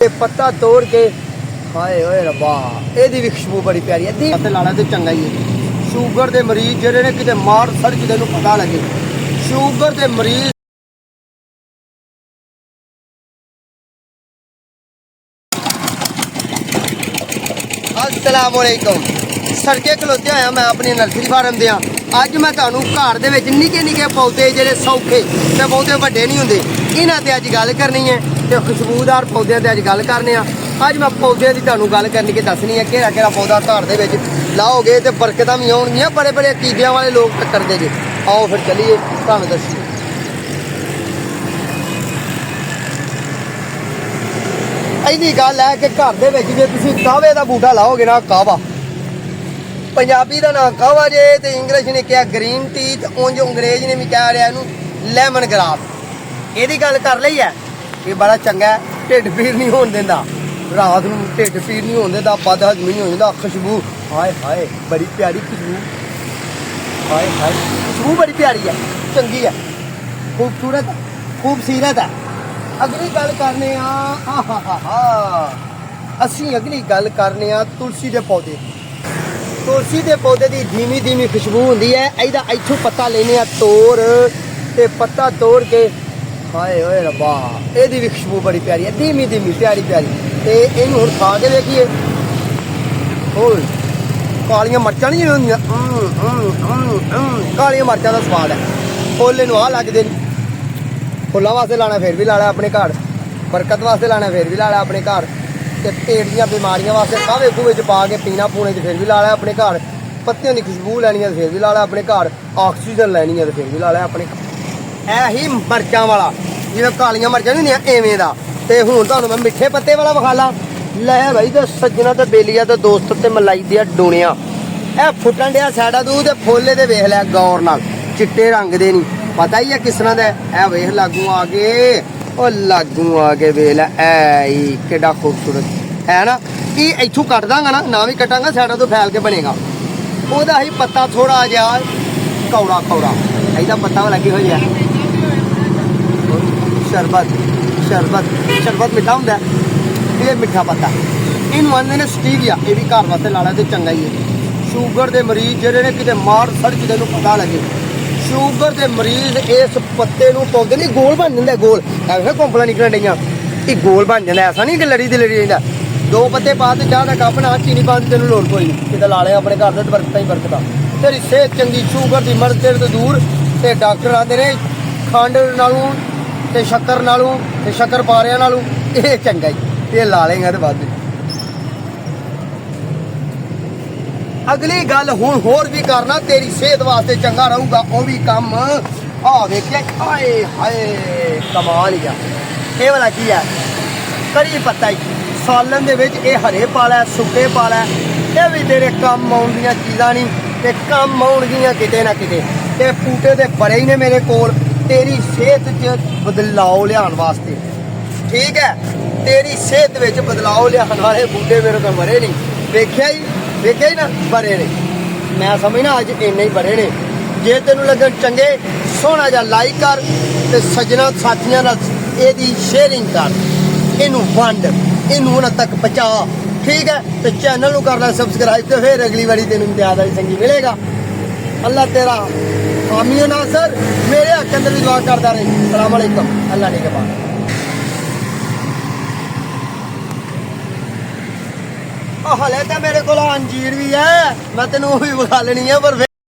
पत्ता तोड़ के हाय ओए रब्बा ਇਹਦੀ ਵੀ ਖੁਸ਼ਬੂ ਬੜੀ ਪਿਆਰੀ ਹੈ ਦੀ ਤੇ ਲਾਲਾ ਤੇ ਚੰਗਾ ਹੀ ਹੈ ਸ਼ੂਗਰ ਦੇ ਮਰੀਜ਼ ਜਿਹੜੇ ਨੇ ਕਿਤੇ ਮਾਰ ਸੜ ਜਿਹਦੇ ਨੂੰ ਪਤਾ ਲੱਗੇ ਸ਼ੂਗਰ ਦੇ ਮਰੀਜ਼ अस्सलाम वालेकुम सड़के खलोते होया मैं अपनी नर्सरी फार्म दे अज मैं तुहानू घर दे विच निक्के निक्के पौधे जिहड़े सौखे ते बहुते वड्डे नहीं हुंदे इन्हां ते अज गल करनी है ते खुशबूदार पौधे ते अज गल करने अज मैं पौधे की तुहानू गल करनी कि दसनी है किहड़ा किहड़ा पौधा घर दे विच लाओगे ते बरकतां भी आउणगियां बड़े बड़े अकीदियां वाले लोग टक्करदे जे आओ फिर चलिए तुहानू दस्सीए ਇਹਦੀ ਗੱਲ ਹੈ ਕਿ ਘਰ ਦੇ ਵਿੱਚ ਜੇ ਤੁਸੀਂ ਕਾਵੇ ਦਾ ਬੂਟਾ ਲਾਓਗੇ ਨਾ ਕਾਵਾ ਪੰਜਾਬੀ ਦਾ ਨਾਂ ਕਾਵਾ ਜੇ ਤੇ ਇੰਗਲਿਸ਼ ਨੇ ਕਿਹਾ ਗ੍ਰੀਨ ਟੀ ਤੇ ਉਂਝ ਅੰਗਰੇਜ਼ ਨੇ ਵੀ ਕਹਿ ਰਿਹਾ ਇਹਨੂੰ ਲੈਮਨ ਗ੍ਰਾਸ ਇਹਦੀ ਗੱਲ ਕਰ ਲਈ ਹੈ ਇਹ ਬੜਾ ਚੰਗਾ ਢਿੱਡ ਪੀੜ ਨਹੀਂ ਹੋਣ ਦਿੰਦਾ ਰਾਤ ਨੂੰ ਢਿੱਡ ਪੀੜ ਨਹੀਂ ਹੋਣ ਦਿੰਦਾ ਬਦ ਹਜ਼ਮੀ ਨਹੀਂ ਹੋ ਜਾਂਦਾ ਖੁਸ਼ਬੂ ਹਾਏ ਹਾਏ ਬੜੀ ਪਿਆਰੀ ਖੁਸ਼ਬੂ ਹਾਏ ਹਾਏ ਖੁਸ਼ਬੂ ਬੜੀ ਪਿਆਰੀ ਹੈ ਚੰਗੀ ਹੈ ਖੂਬਸੂਰਤ ਖੂਬਸੀਰਤ ਹੈ अगली गल करने असी अगली गल करने तुलसी के पौधे तुलसी के पौधे की धीमी धीमी खुशबू होंगी है इहदा इत्थों पत्ता लेने तोड़ ते पत्ता तोड़ के हाय ओए रब्बा इहदी भी खुशबू बड़ी प्यारी है धीमी धीमी प्यारी प्यारी ते इहनूं हुण खा के देखिए होए कालियां मर्चां नहीं होंदियां कालियां मर्चां दा स्वाद है फुल इहनूं आ लगदे ने फुल्लां वास्ते लाना फिर भी ला लै अपने घर बरकत वास्ते लाना फिर भी ला लै अपने घर ते पेट दियां बीमारियां वास्ते कावे खूवे च पा के पीना पूने च फिर भी ला लै अपने घर पत्तियां दी खुशबू लैनी है फिर भी ला लै अपने घर ऑक्सीजन लैनी है फिर भी ला लै अपने घर ही मर्चां वाला जिवें कालियां मर्चां नहीं होंदियां एवें दा ते हुण तुहानूं मैं मिठे पत्ते वाला विखा ला लै भाई ते सज्जना ते बेलिया ते दोस्त ते मलाई दियां डूणियां ए फुटण दिया साइडा तू ते फुੱਲ दे वेख लै गौर नाल चिट्टे रंग दे नहीं पता ही है किस तरह का है वेख लागू आगे और लागू आगे वेख लै ऐ किड्डा खूबसूरत है ना कि इत्थों कट दांगा ना भी कटांगा साइडों तो फैल के बनेगा ओहदा ही पत्ता थोड़ा जिहा कौड़ा कौड़ा इहदा पत्ता लगी हुई है शरबत शरबत शरबत मिठा हुंदा ये मिठा पत्ता इनू आंदे ने स्टीविया ये भी घर वास्ते लाना तो चंगा ही है शूगर के मरीज जिहड़े ने किते मार सड़ जिहदे नूं पता लगे शूगर के मरीज इस पत्ते नूं पौधे नहीं गोल बन जाता गोल ऐसे कुंपला निकलन डियां कि गोल बन जाता ऐसा नहीं कि लड़ी ते लड़ी जाता दो पत्ते पा के चाह का कप ना चीनी पा के तेन लोड़ कोई नहीं किते ला लिया अपने घर से बरकतां ही बरकतां तेरी सेहत चंगी शूगर की मर्ज तेरे तो दूर ते डॉक्टर आते ने खंड नालों ते शक्कर नालों ते शक्कर पारियां नालों ये चंगा ही ये ला लेंगे तो बाद अगली गल हुण होर भी करना तेरी सेहत वास्ते चंगा रहूगा वो भी कम आ वेखिया हाय हाय कमाल ही ये वाला की है कड़ी पत्ता ही सालन दे विच ये हरे पाला सुक्के पाला ये भी तेरे कम आउण दीयां चीज़ां नहीं ते कम आउणगियां किते ना किते ते बूटे ते बड़े ही ने मेरे कोल तेरी सेहत च बदलाव लियाण वास्ते ठीक है तेरी सेहत विच बदलाव लियाण वाले बूटे मेरे को बड़े नहीं वेखिया ही ना बड़े ने मैं समझना अज इन्ने ही बड़े ने जे तेनों लगन चंगे सोहना जा लाइक कर ते सज्जना साथियां नाल इहदी शेयरिंग कर इनू वंड इनू उन्हां तक पहुंचा ठीक है तो चैनल नूं कर लै सबसक्राइब तो फिर अगली बारी तेनों इम्तियाज़ वाली संगी मिलेगा अल्लाह तेरा हामी नासर मेरे हक अंदर भी दुआ करदा रहे अस्सलाम वालेकुम अल्लाह ने के बाद हले तो मेरे को अंजीर भी है मैं तेन भी विखा लेनी है पर